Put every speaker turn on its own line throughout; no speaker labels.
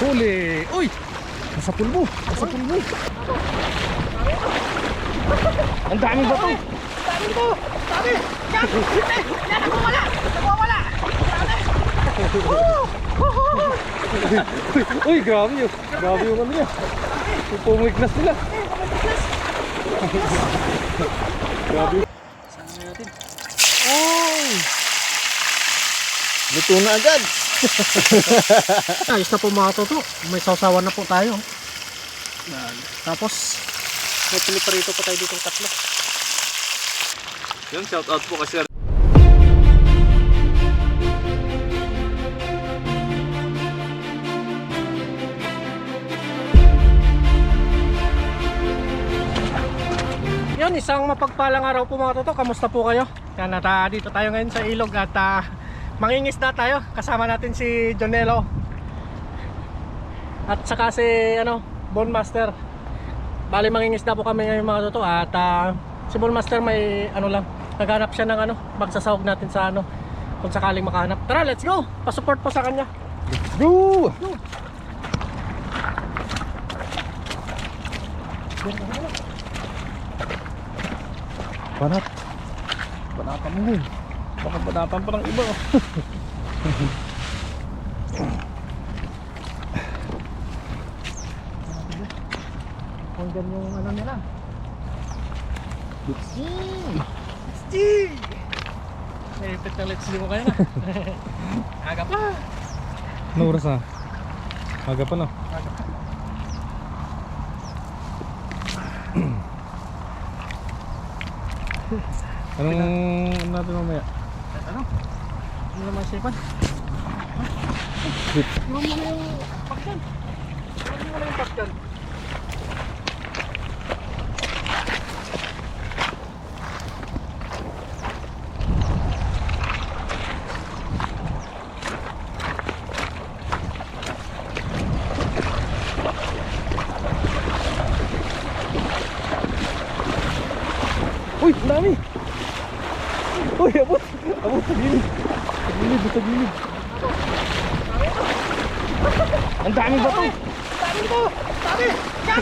Huli! Uy! Nasa pulbo! Nasa pulbo! Ang daming bato!
Dami to! Dami! Yan! Yan! Nawawala! Nawawala!
Uy! Grabe yun! Grabe yung ano niya! Yung pumiglas nila! Grabe yun!
Saan natin?
Uy! Luto na agad!
Ayos na po mga toto. May sausawan na po tayo. Yan. Tapos may piniparito pa tayo dito tatlo.
Yan, shout out po kasi
Yan, isang mapagpalang araw po mga toto. Kamusta po kayo? Yan, at dito tayo ngayon sa ilog at mangingisda tayo. Kasama natin si Jonelo at saka si Bone Master. Bali mangingisda po kami ngayon mga toto. At si Bone Master may lang, naghanap siya ng magsasahog natin sa kung sakaling makahanap. Tara, let's go! Pasupport po sa kanya.
let's go! Panat! Panapan mo yun! Baka panapan pa ng iba.
Hanggang yung nila.
Let's
May ipit na let's go kayo na. Aga pa.
Ano oras na? Aga pa na.
Aga pa.
Anong natin mamaya?
Ano naman sipan?
Wait.
Iwan mo na yung pakyan. Iwan mo na yung pakyan.
Uy! Ang dami! Uy! Abot! Abot sa gilid! Sa gilid! Sa gilid! Ang daming bato!
Dami to! Dami! Yan!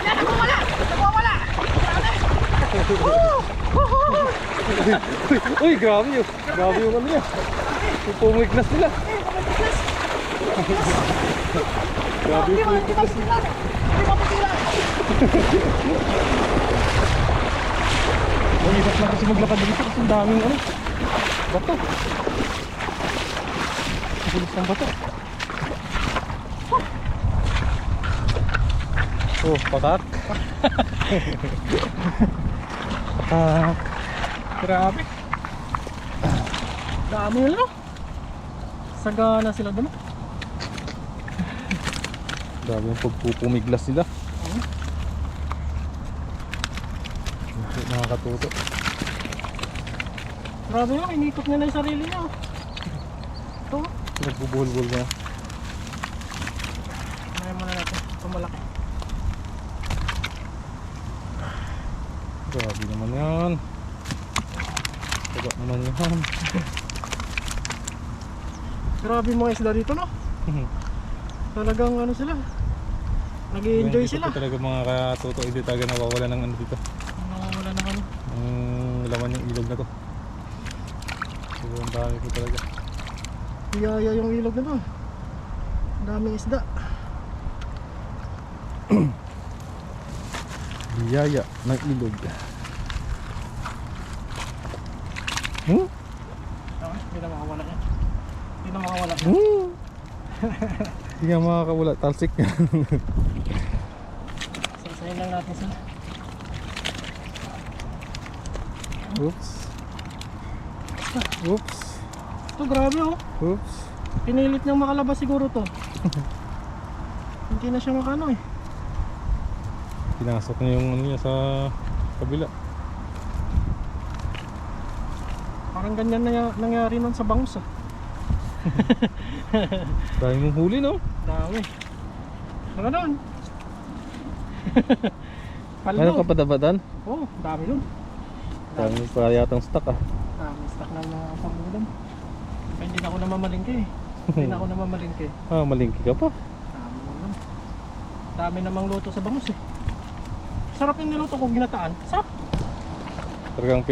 Yan! Nawawala! Nawawala!
Uy! Grabe yun! Grabe yung ano niya! Yung pumiglas nila! Grabe yung pumiglas nila!
Hindi mapitilan!
Ang hirap na kasi maglakad dito kasi ang daming bato. Bilis ng bato. Oh, patak. Patak.
Grabe. Dami nila. Sagana sila doon.
Grabe yung pagpupumiglas nila. Nakakatuto.
Grabe yun, inikot nila yung sarili niya. Ito.
Nagbubuhol-buhol niya.
Ngayon muna natin, ito malaki.
Grabe naman yan. Taga naman yan.
Grabe mga isda dito, no? Talagang sila, nag-i-enjoy sila.
Hindi talaga mga katuto, hindi talaga nawawala ng dito.
Nawawala ng
Laman yung ilog na to. So, ang dami ko talaga.
Biyaya yung ilog na to. Ang daming isda.
Biyaya ng ilog.
Hindi na makawala yan. Hindi na makawala yan.
Hindi nga makakawala. Talsik nga.
Sasayin lang natin sila.
Oops. Oops.
Ito grabe oh.
Oops.
Pinilit niyang makalabas siguro to. Hindi na siya makano eh.
Pinasok niya yung ano niya sa kabila.
Parang ganyan na nangyari nun sa bangus ah.
Dahil mong huli, no?
Dami. Ano nun? Paldo.
Ano ka padabatan?
Oo, dami dun.
Dami pa yatang stock ah.
Dami stock na mga pangulam. Kaya hindi na ako namamalingke eh. Hindi na ako namamalingke.
Ah, malingki ka pa.
Dami namang luto sa bangus eh. Sarap yung niluto ko, ginataan. Sarap.
Talagang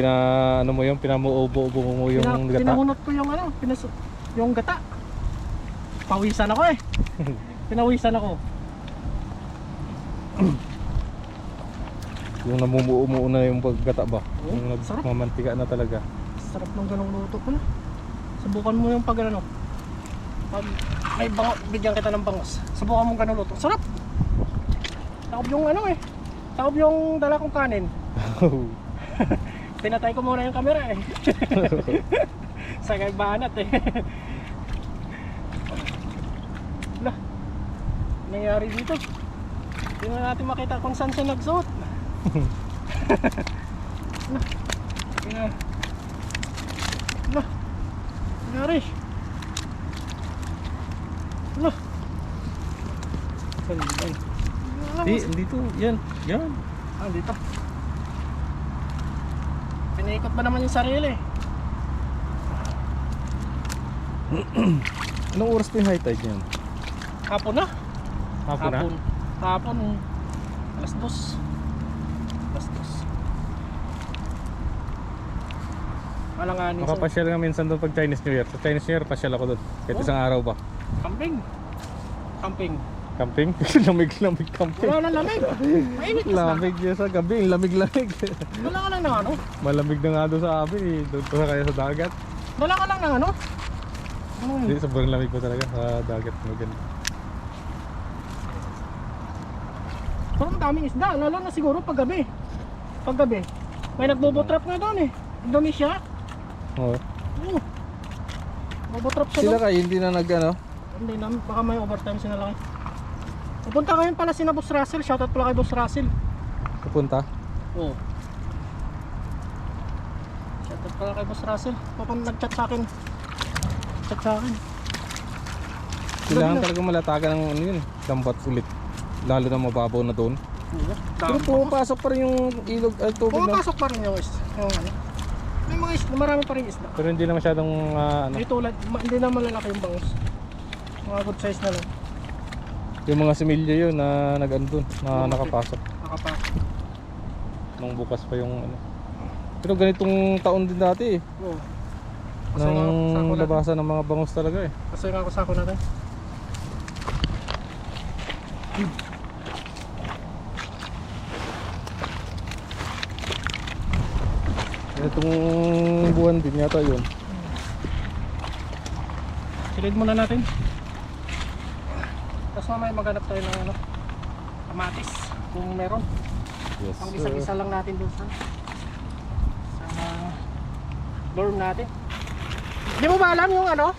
ano mo yung pinamuubo-ubo mo yung gata.
Pinahunot ko yung ano, yung gata. Pawisan ako eh. Pinawisan ako.
Yung namumuo na yung paggata ba?
Oo,
Yung
sarap.
nagmamantika na talaga.
Sarap ng ganong luto ko na. Subukan mo yung pag ano. Pag may bango, bigyan kita ng bangos. Subukan mo ganong luto. Sarap. Taob yung ano eh. Taob yung dala kong kanin. Pinatay ko muna yung camera eh. Sagay banat eh. Lah, nangyari dito. Hindi na natin makita kung saan siya nagsuot. Lah, lah, nangyari. Lah.
Di, dito, yan. Yan.
Ah, dito. Pinaikot ba naman yung sarili?
Anong oras pa yung high tide yan?
Hapon na.
Hapon na?
Hapon. Alas 2. Alas 2. Malanganin sa
Makapasyal nga minsan doon pag Chinese New Year. Sa Chinese New Year, pasyal ako doon. Kahit
Oh.
isang araw pa.
camping. Camping.
Camping? Lamig-lamig camping.
Wala na lamig. Mainit na.
Lamig yan sa gabi, lamig-lamig.
Wala ka lang ng ano?
Malamig na nga doon sa amin eh. Doon pa kaya sa dagat.
Wala ka lang ng ano? Ano yun?
Hindi, sobrang lamig pa talaga sa dagat. Maganda.
Parang daming isda, lalo na siguro paggabi. Paggabi. May nagbobotrap nga doon eh. Indonesia.
Oo.
Oo. Bobotrap siya
Sila
doon.
kayo hindi na nag-ano?
Hindi na, baka may overtime sinalaki. Pupunta ngayon pala si Boss Russell. Shoutout pala kay Boss Russell.
Pupunta?
Oo. Shoutout pala kay Boss Russell. Nag-chat sa akin. Chat sa akin.
Kailangan
Gabi na.
talagang malatagan ng ano yun. Lambat ulit. Lalo na mababaw na doon.
Oo.
Pero pumapasok pa rin yung ilog at tubig na.
Pumapasok pa rin yung ano. May mga isda, marami pa rin isda.
Pero hindi na masyadong ano.
Hindi tulad, hindi na malalaki yung bangus. Mga good size na lang.
Yung mga similya yun na nag-ano doon, na nakapasok.
Nakapasok.
Nung bukas pa yung ano. Pero ganitong taon din dati eh.
Oo. Kasi nga ako
Nang
natin.
labasan ng mga bangus talaga eh.
Kasi nga ako sako natin.
Ganitong buwan din yata yun.
Silid muna natin. Tapos mamaya maghanap tayo ng ano, kamatis kung meron.
Yes.
Ang isa-isa lang natin dun sa dorm natin. Di mo ba alam yung ano?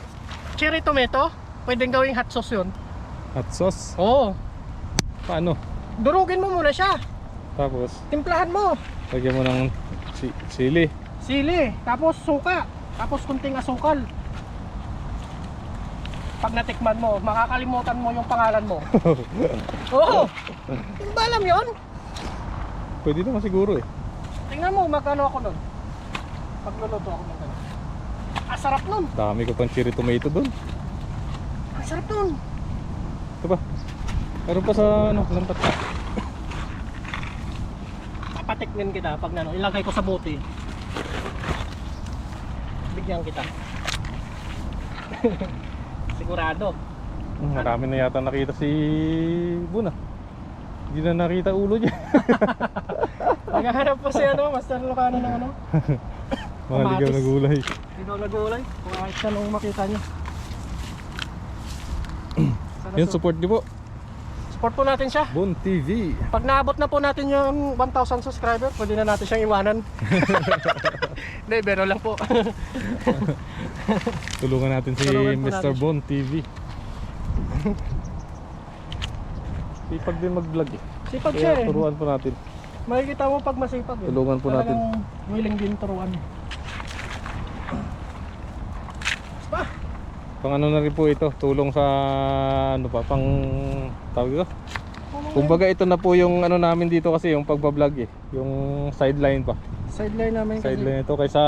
Cherry tomato? Pwedeng gawing hot sauce yun.
Hot sauce?
Oo.
Paano?
Durugin mo muna siya.
Tapos,
Timplahan mo.
lagyan mo ng sili.
Sili. Tapos suka. Tapos kunting asukal. Pag natikman mo, makakalimutan mo yung pangalan mo. Oo. Di mo ba alam yun?
Pwede naman siguro eh.
Tingnan mo, magkano ako nun. Pagluluto ako ng gano'n. Sarap nun.
Dami ko pang cherry tomato doon.
Ang sarap nun.
Ito ba? Meron pa sa ano, lampat pa.
Papatikmin kita pag nano, ilagay ko sa bote. Bigyan kita. Sigurado.
Marami na yata nakita si Buna. Hindi na nakita ulo niya.
Naghahanap po si ano, Master Lucano ng ano.
Mga ligaw na gulay.
Ligaw na gulay. Kung kahit siya nung makita niyo. Sana
Yun, support niyo po.
support po natin siya.
Bon TV.
Pag naabot na po natin yung 1,000 subscriber, pwede na natin siyang iwanan. Hindi, pero lang po.
Tulungan natin si
Tulungan po
Mr.
natin siya.
Bon TV. Sipag din mag-vlog eh.
Sipag siya
Kaya
eh.
turuan po natin.
Makikita mo pag masipag eh.
Tulungan po natin.
Talagang willing din turuan. Pa!
Pang ano na rin po ito, tulong sa ano pa, pang tawag ito. Kumbaga ito na po yung ano namin dito kasi yung pagbablog eh. Yung sideline pa.
Sideline namin kasi.
Sideline ito kaysa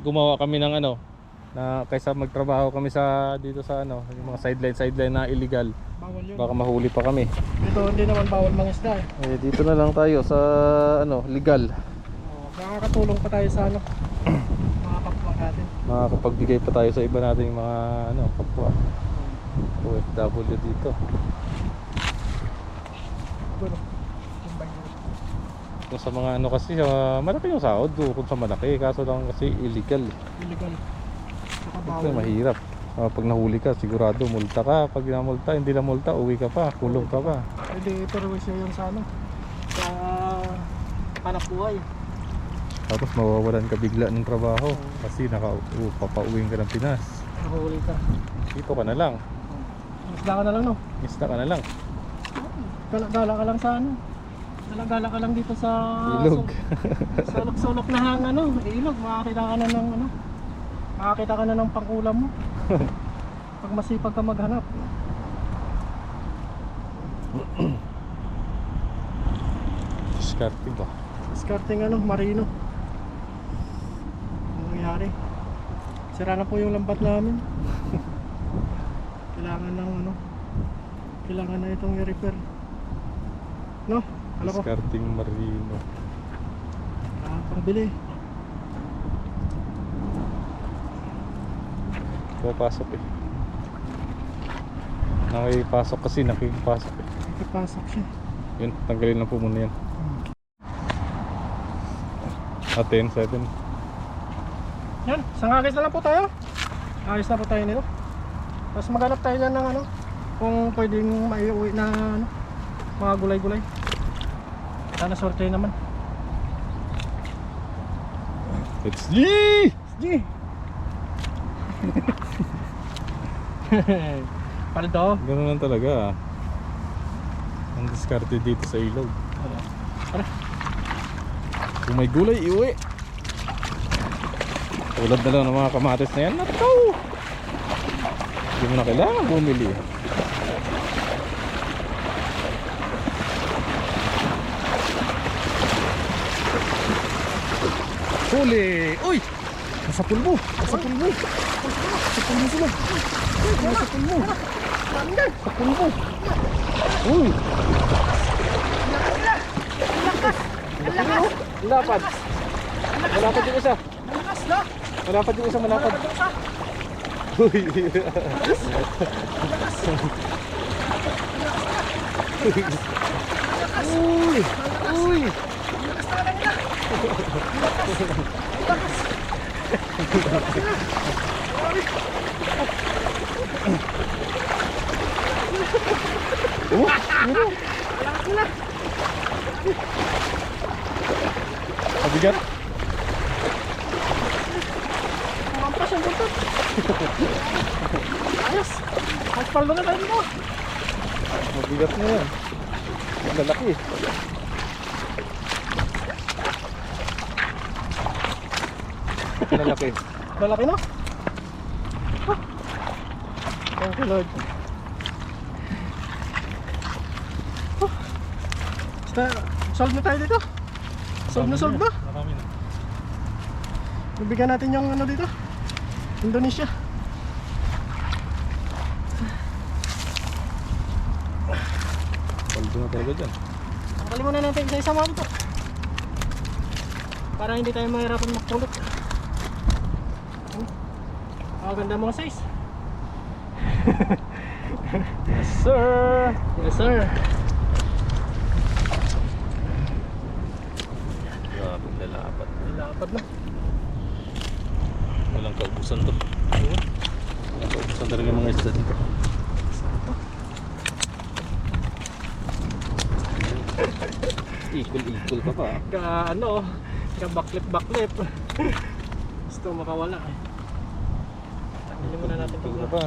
gumawa kami ng ano, Na kaysa magtrabaho kami sa dito sa ano, yung mga sideline na illegal,
Bawal yun.
baka mahuli pa kami.
Dito hindi naman bawal mangisda eh.
Eh dito na lang tayo sa ano, legal.
Makakatulong pa tayo sa ano, mga kapwa natin.
Makakapagbigay pa tayo sa iba nating mga ano, kapwa OFW dito.
Gulo.
Kung sa mga ano kasi, malaki yung sahod kung sa malaki, kaso lang kasi illegal.
Illegal. Saka
Ito
bawal.
mahirap. Pag nahuli ka, sigurado multa ka. Pag namulta, hindi na multa, uwi ka pa, kulong ka pa.
Pwede perwisyo yun sa ano, sa hanap buhay.
Tapos mawawalan ka bigla ng trabaho kasi papauwiin ka ng Pinas.
Nahuli ka.
Dito ka na lang,
Isda ka na lang no.
isda ka na lang.
Gala ka lang sa ano. Gala ka lang dito sa
Ilog.
sulok-sulok na hang ano, ilog. Makakita ka na ng ano. Makakita ka na ng pangkulam mo. Pag masipag ka maghanap.
Discarding ba?
Discarding ano, marino. Ano nangyari? Sira na po yung lambat namin. Kailangan ng ano. Kailangan na itong i-repair. No? Alam ko.
Discarding marino.
Pabili.
Papasok eh. Nakipasok kasi, nakipasok eh.
Ipasok siya.
Yun, tanggalin lang po muna yan. Atin, 7.
Yan, sangagis na lang po tayo. Ayos na po tayo nito. Tapos maghanap tayo dyan ng ano, kung pwedeng maiuwi na ano, mga gulay-gulay. Sana sorte naman.
Let's G!
G! Paldo.
Ganun lang talaga. Ang diskarte dito sa ilog.
Tara.
Kung may gulay, iuwi. Tulad na lang ng mga kamatis na yan. Nataw! Hindi mo na kailangan bumili. Huli! Uy! Nasa pulbo! Nasa pulbo! Nasa pulbo sila! Nasa pulbo! Nasa pulbo! Uy! Malapad! Malapad yung isa!
Malakas na!
Malapad yung isa, malapad! Uy! Uy! Uy! Oh, ano? Mabigat?
Mampas yung buntot. Ayos! Magpaldo na tayo dito.
Mabigat na yan. Ang lalaki. Ang lalaki.
Lalaki no? Thank you Lord. Basta, solve na tayo dito. Solve na.
Marami na.
Bibigyan natin yung ano dito, Indonesia.
Paldo na talaga dyan.
Tanggalin muna natin isa-isa mga dito. Para hindi tayo mahirapan magpulot. Ganda mga size.
Yes sir!
Yes sir.
Grabe, lalapat.
Lapad na.
Walang kaubusan to. Walang kaubusan talaga mga isda dito. Ikul-ikul ka pa.
Ano, baklip. Gusto makawala eh. Tanggalin muna natin
Ikul ka
ito.
pa.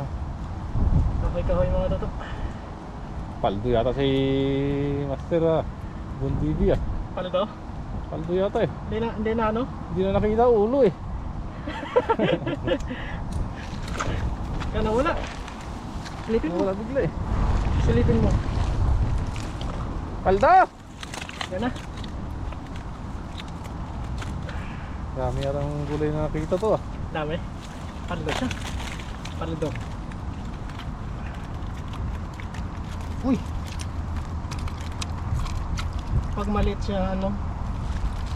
Kahoy mga toto.
Paldo yata si Master Bondivi ah.
Paano to?
Paldo yata eh.
Hindi na ano?
Hindi na nakita ulo eh.
Kaya nawala. Silipin mo.
Wala bigla eh.
Silipin mo.
Paldo!
Yan na.
Dami yarang gulay na nakita to ah.
Dami. Paldo siya. Paldo. Uy. Pag maliit siya, ano,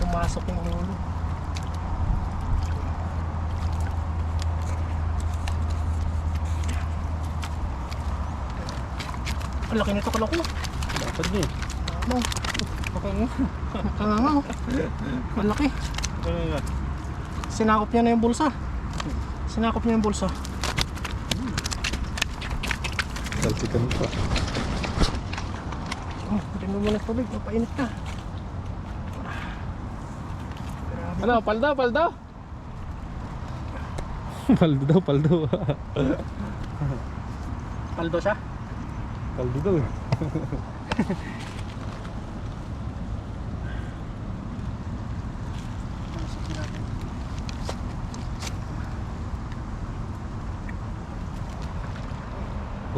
pumasok yung ulo. Ang laki nito kala ko.
Dapat niya.
Ano?
Okay nga.
Kanga oh. Ang laki. Sinakop niya na yung bulsa. Sinakop niya yung bulsa.
Salsikan pa.
Tingnan mo na tubig, mapainit ka.
Ano, paldo, paldo? Paldo daw, paldo.
Paldo siya.
Paldo daw.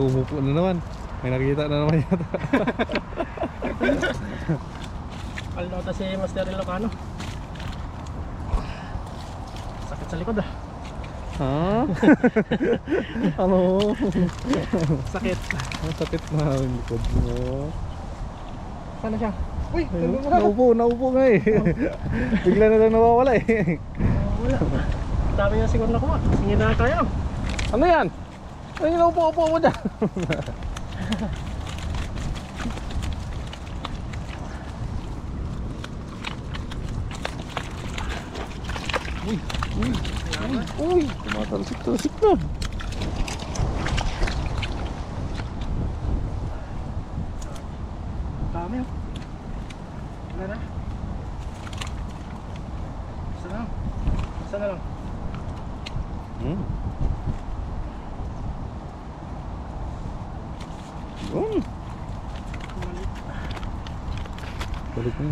Umupo na naman. May nakikita na naman yata.
Paldo ata si Master Ilocano. Sakit sa likod ah.
Ha? Ano?
Sakit.
Ang sakit na ang likod mo.
Sana siya? Uy,
Naupo nga eh. Bigla na lang nawawala eh.
wala. Dami niya siguro nakuha. Singin na tayo.
Ano yan? Ano yung naupo-upo mo dyan? Uy, tumatalsik-talsik na.
Dami oh. Wala na. Isa na lang. Isa na lang.
Hmm. Yun. Balik na.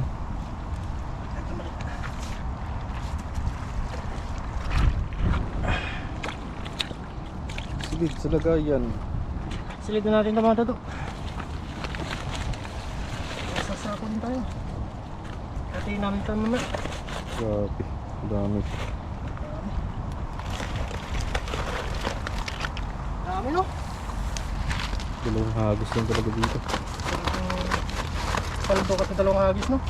Silid sa lagayan.
Silidin natin ito mga tato. Sasako din tayo. Hatiin namin ito mamaya.
Grabe, dami.
Dami no?
Dalawang hagos lang talaga dito.
Paldo ka sa dalawang hagis no?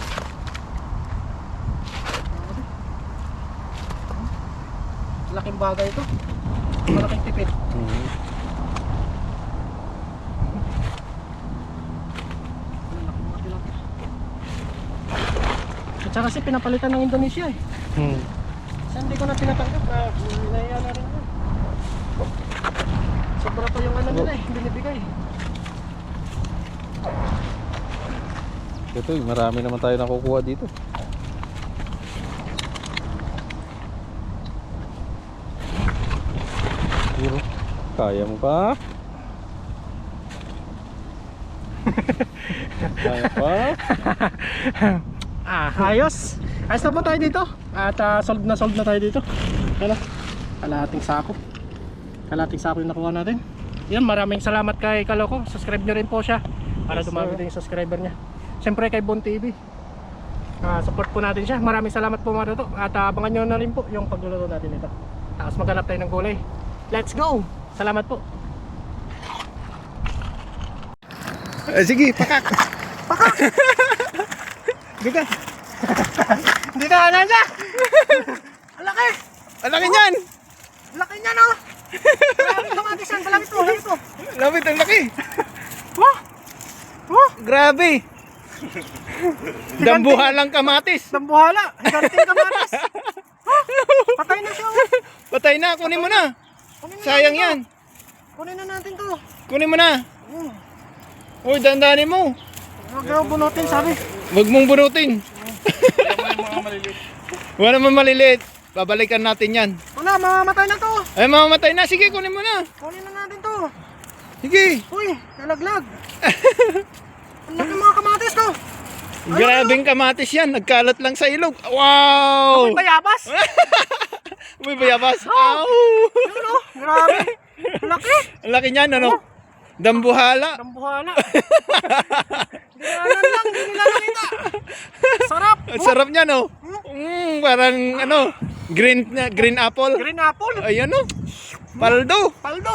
Laking bagay ito. Malaking tipid. At saka kasi pinapalitan ng Indonesia eh. Kasi hindi ko na tinatanggap na nahiya na rin ako. Sobra pa yung ano nila eh, binibigay.
Ito, marami naman tayo nakukuha dito. Puro. Kaya mo pa? Kaya pa?
Ayos. Ayos na po tayo dito. At solve na tayo dito. Yan na. Kalahating sako. Kalahating sako yung nakuha natin. Yan, maraming salamat kay Kaloko. Subscribe nyo rin po siya para dumami din yung subscriber niya. Siyempre kay Bon TV. Support po natin siya. Maraming salamat po mga toto. At abangan nyo na rin po yung pagluluto natin ito. Tapos maghanap tayo ng gulay. Let's go! Salamat po.
Sige, pakak!
Pakak! Dito. Dito, ano siya? Ang laki!
Ang laki niyan!
Ang laki niya no! Maraming kamatis yan. Kalapit mo, halip mo.
Lapit, ang laki!
Oh! Oh!
Grabe! Dambuhalang kamatis!
Dambuhala! Higanting kamatis! Oh! Patay na siya.
Patay na, kunin mo na! Sayang yan!
Kunin na natin to.
Kunin mo na!
Oh.
Uy, dandanin mo!
Huwag daw bunutin, sabi.
Huwag mong bunutin! Wala naman maliliit. Babalikan natin yan.
Wala, mamamatay na to.
Ay, mamamatay na. Sige, kunin mo na.
Kunin na natin to.
Sige.
Uy, nalaglag. Ang laki mga kamatis to.
Grabing kamatis yan. Nagkalat lang sa ilog. Wow!
May bayabas.
May bayabas. Wow!
Yun o, grabe. Ang laki.
Ang laki niyan, ano? Dambuhala.
Dambuhala. Ginanan lang, hindi nila nakita. Sarap.
Ang sarap niya, no? Parang, ano, green apple.
Green apple.
Ayan, no?
Paldo!
Paldo!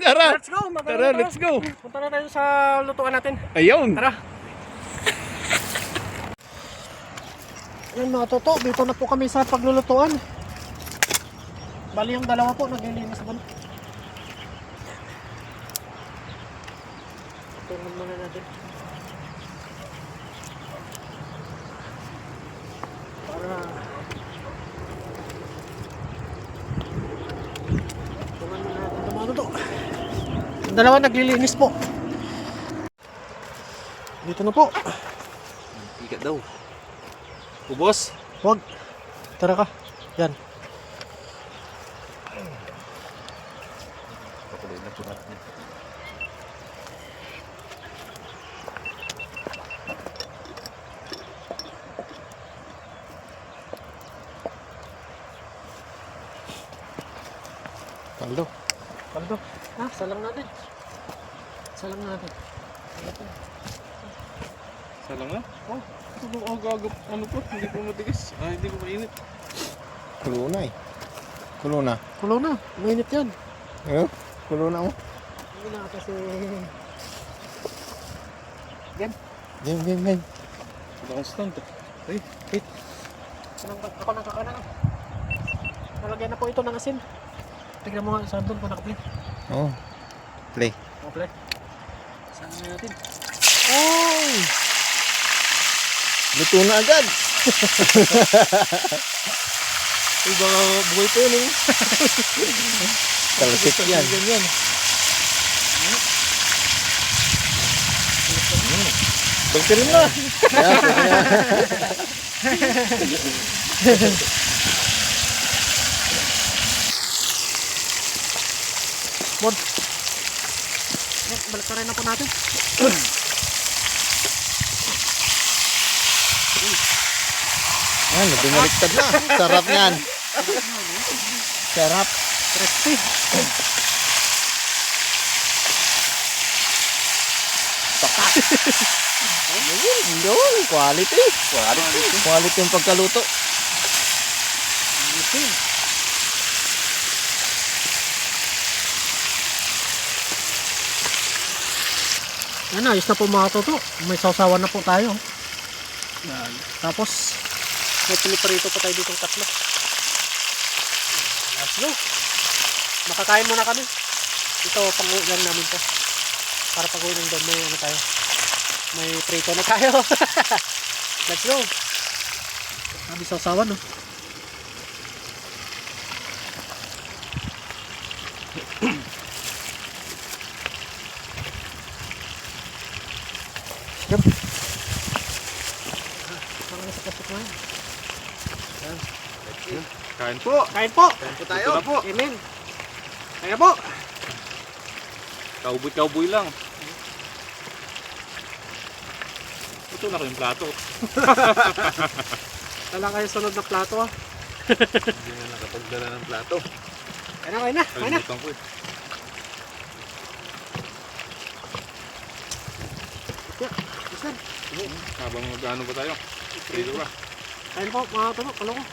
Tara!
Let's go!
Tara, let's go!
Punta na tayo sa lutuan natin.
Ayun!
Tara! Ayan mga toto, dito na po kami sa paglulutuan. Bali yung dalawa po, naglilinis doon. Tungan muna natin. Para... Tungan muna natin ito mga toto. Yung dalawa naglilinis po. Dito na po.
Ikat daw. Ubos?
Huwag. Tara ka. Yan.
Pakuloy na po natin.
Paldo. Paldo. Ah, salang natin. Salang natin.
Salang na? Oh, agagap. Ano po? Hindi po matigas. Hindi po mainit.
Kulo na eh. Kulo na.
Kulo na. Mainit yan.
Ano? Kulo na mo.
Hindi na kasi... Yan.
Game.
Constant. Ay,
Ako nang kakanan. Nalagyan na po ito ng asin. Tignan mo nga sa doon kung nakaplay.
Oh. Play.
Nakaplay. Saan na natin?
Oh! Luto na agad.
Uy, baka buhay pa yun eh.
Talsik yan.
Ganyan. Bagtirin na.
Bon. Yan, balik na rin na po natin.
Yan, bumaliktad na. Sarap yan. Sarap.
Crispy.
Yun, quality. Quality yung pagkaluto.
Yan, ayos na po mga toto. May sausawan na po tayo. Yan. Tapos, may piniprito pa tayo ditong tatlo. Let's go. Makakain muna kami. Ito, pang-ulan namin to. Para pag-ulan doon, may ano tayo. May prito na tayo. Let's go. Sabi sausawan, no? Yep. Mga nasa plastic na yan.
Kain po.
Kain po.
Kain po
Ito na po.
Amen. Kaya po.
Kauboy lang. Ito na yung plato.
Wala kayo sunod na plato ah.
Hindi na nakapagdala ng plato.
Kain na, kain na. Kain na.
Kalimutan ko eh.
Yeah, listen.
Habang mag-ano ba tayo? Dito ba?
Kain po mga talo. Kalo ko.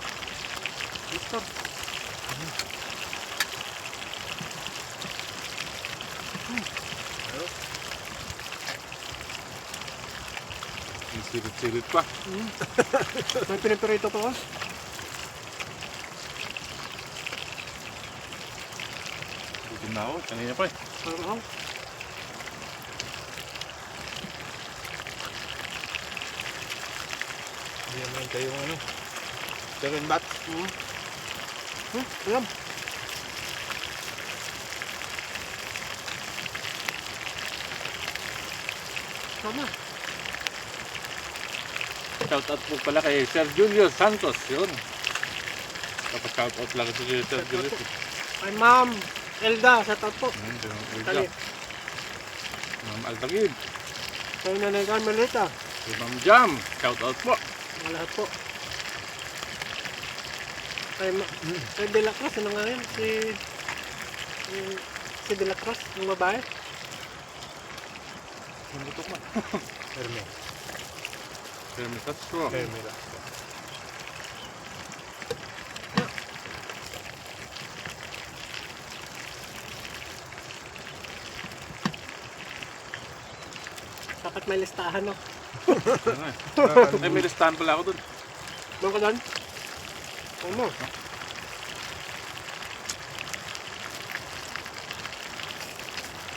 Mister.
May silip-silip pa.
May piniprito to ah.
Butin na ako. Kanina pa eh.
Parang
Hindi naman kayong ano. Chicken bat.
alam. Tama.
Shout out po pala kay Sir Julio Santos. Yun. Tapos shout out lang si Sir Julio.
Kay Ma'am Elda, shout out po. Kali.
Ma'am Altagid.
Kay Nanay Carmelita.
Si Ma'am Jam. Shout out po.
Mga lahat po. Kay De La Cruz, ano nga yun? Si De La Cruz, yung babae.
Mabutok man.
Hermes.
Hermes Castro.
Hermes.
Dapat may listahan, no?
Ay, may listahan pala ako dun.
Doon ka doon? Ano?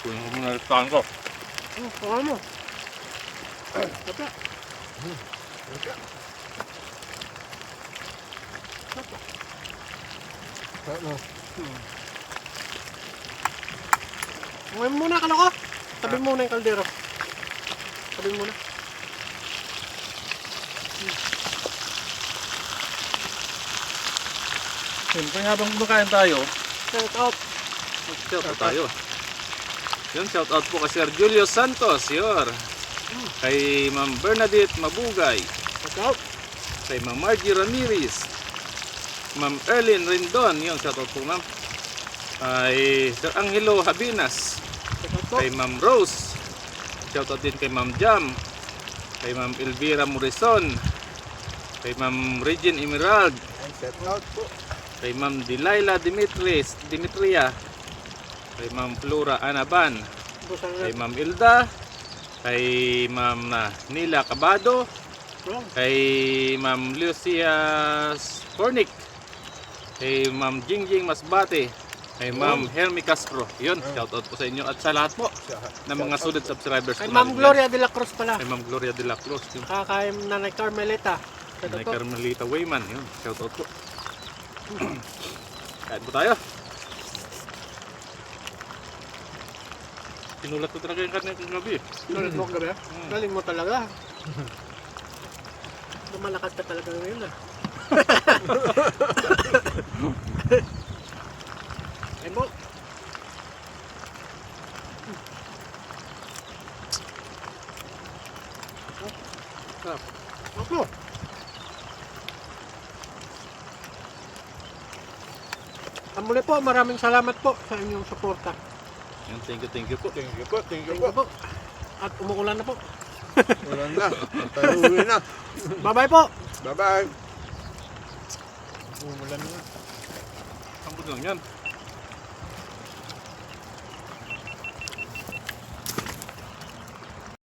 Kunin ko muna listahan ko.
Ano? Dapat. Ngayon muna, kaloko. Tabi muna yung kaldero. Tabi muna.
Siyempre, habang kumakain tayo,
Shout out.
mag-shout out tayo. Yun, shout out po kay Sir Julio Santos, yun. Kay Ma'am Bernadette Mabugay,
Shout out.
kay Ma'am Margie Ramirez, Ma'am Erlyn Rindon, yun, shout out po ma'am. Kay Sir Angelo Habinas,
Shout out po.
kay Ma'am Rose, shout out din kay Ma'am Jam, kay Ma'am Elvira Morrison, kay Ma'am Regine Emerald,
Shout out po.
kay Ma'am Delilah Dimitria, kay Ma'am Flora Anaban, kay Ma'am Ilda, kay Ma'am Nila Cabado, kay Ma'am Lucia Cornic, kay Ma'am Jingjing Masbate, kay Ma'am Hermi Castro. Yun, shoutout po sa inyo at sa lahat po ng mga solid subscribers
Kay
po
Ma'am
natin
Gloria de la Cruz pala.
yan. Kay Ma'am Gloria de la Cruz, yun.
Kay Nanay Carmelita. Shout
Kay
out po.
Carmelita Wayman, yun, shoutout po. Kain po tayo. Sinulat ko talaga yung karne ng gabi.
Galing mo gabi. Galing mo talaga. Lumalakas ka talaga ngayon, ah. Ay mo.
Sarap.
Ako. Muli po, maraming salamat po sa inyong suporta.
Yun, thank you po.
Thank you po. At umuulan na po.
Wala na. Tayo uwi na.
Bye-bye po.
Bye-bye.
Ang lang yan.